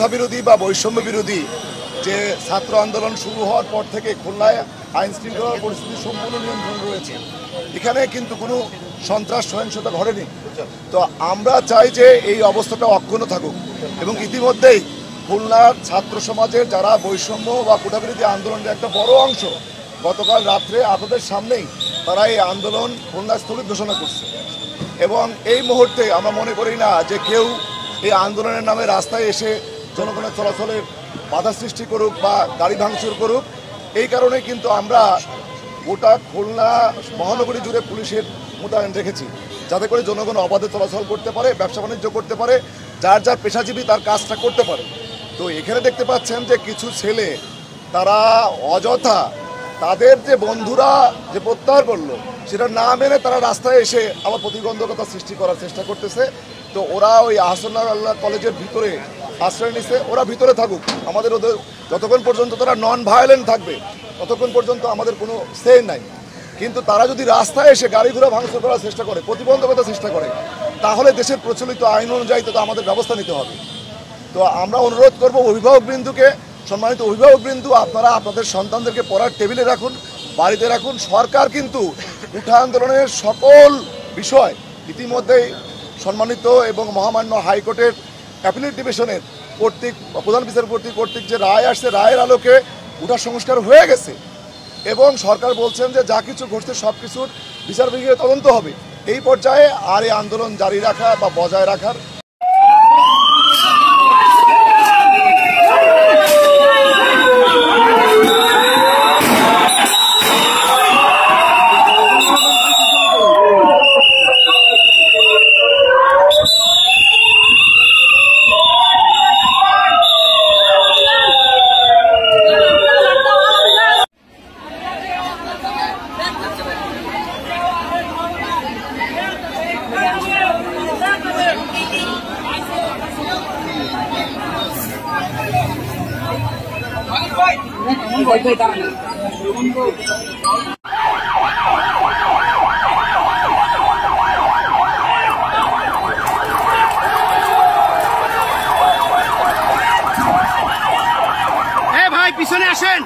প্রথা বিরোধী বা বৈষম্য বিরোধী যে ছাত্র আন্দোলন শুরু হওয়ার পর থেকে খুলনায় আইন শৃঙ্খলার পরিস্থিতি সম্পূর্ণ নিয়ন্ত্রণ রয়েছে। এখানে কিন্তু কোনো সন্ত্রাস সহিংসতা ঘটেনি। তো আমরা চাই যে এই অবস্থাটা অক্ষুণ্ণ থাকুক এবং ইতিমধ্যেই খুলনার ছাত্র সমাজের যারা বৈষম্য বা কোটাবিরোধী আন্দোলনের একটা বড় অংশ গতকাল রাত্রে আপনাদের সামনেই তারা এই আন্দোলন খুলনা স্থগিত ঘোষণা করছে এবং এই মুহূর্তে আমরা মনে করি না যে কেউ এই আন্দোলনের নামে রাস্তায় এসে জনগণের চলাচলের বাধা সৃষ্টি করুক বা গাড়ি ভাঙচুর করুক। এই কারণে কিন্তু আমরা গোটা খুলনা মহানগরী জুড়ে পুলিশের মোতায়েন রেখেছি যাতে করে জনগণ অবাধে চলাচল করতে পারে, ব্যবসা বাণিজ্য করতে পারে, যার যার পেশাজীবী তার কাজটা করতে পারে। তো এখানে দেখতে পাচ্ছেন যে কিছু ছেলে তারা অযথা তাদের যে বন্ধুরা যে প্রত্যাহার করলো সেটা না মেনে তারা রাস্তায় এসে আবার প্রতিবন্ধকতা সৃষ্টি করার চেষ্টা করতেছে। তো ওরা ওই আহসানুল্লাহ কলেজের ভিতরে আশ্রয় নিছে, ওরা ভিতরে থাকুক, আমাদের ওদের যতক্ষণ পর্যন্ত তারা নন ভায়োলেন্ট থাকবে ততক্ষণ পর্যন্ত আমাদের কোনো সে নাই। কিন্তু তারা যদি রাস্তায় এসে গাড়ি ঘোড়া ভাঙচুর করার চেষ্টা করে, প্রতিবন্ধকতা চেষ্টা করে, তাহলে দেশের প্রচলিত আইন অনুযায়ী তো আমাদের ব্যবস্থা নিতে হবে। তো আমরা অনুরোধ করব অভিভাবকবৃন্দুকে, সম্মানিত অভিভাবকবৃন্দু, আপনারা আপনাদের সন্তানদেরকে পড়ার টেবিলে রাখুন, বাড়িতে রাখুন। সরকার কিন্তু উঠা আন্দোলনের সকল বিষয় ইতিমধ্যেই সম্মানিত এবং মহামান্য হাইকোর্টের অ্যাপিলেট ডিভিশনের কর্তৃক প্রধান বিচারপতি কর্তৃক যে রায় আসছে, রায়ের আলোকে উঠা সংস্কার হয়ে গেছে এবং সরকার বলছেন যে যা কিছু ঘটছে সব কিছুর বিচার বিভাগীয় তদন্ত হবে। এই পর্যায়ে আর এই আন্দোলন জারি রাখা বা বজায় রাখার ভাই পিছনে আসেন।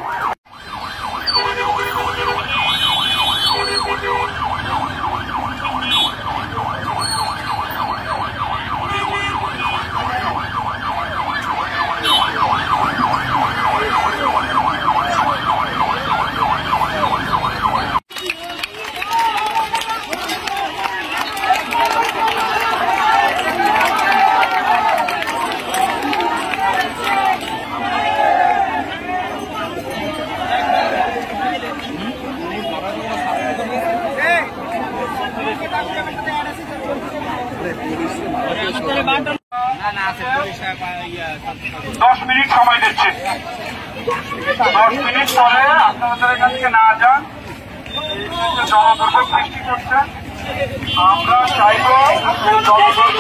দশ মিনিট সময় দিচ্ছে, 10 মিনিট পরে আপনাদের এখান থেকে না যান, জনদর্শক সৃষ্টি করছেন। আমরা চাইব জনদর্শক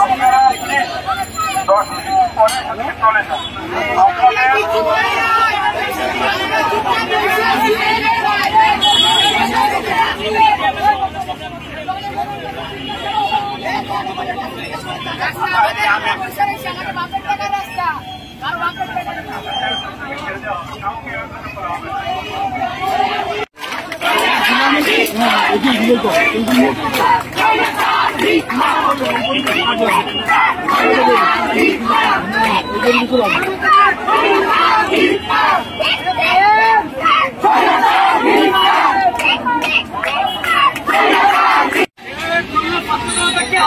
আপনারা 10 মিনিট পরে চলে যান।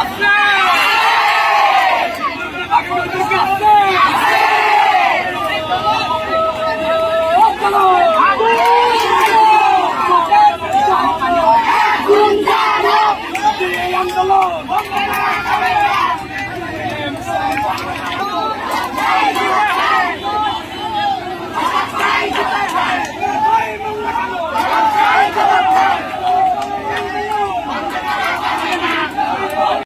আপনার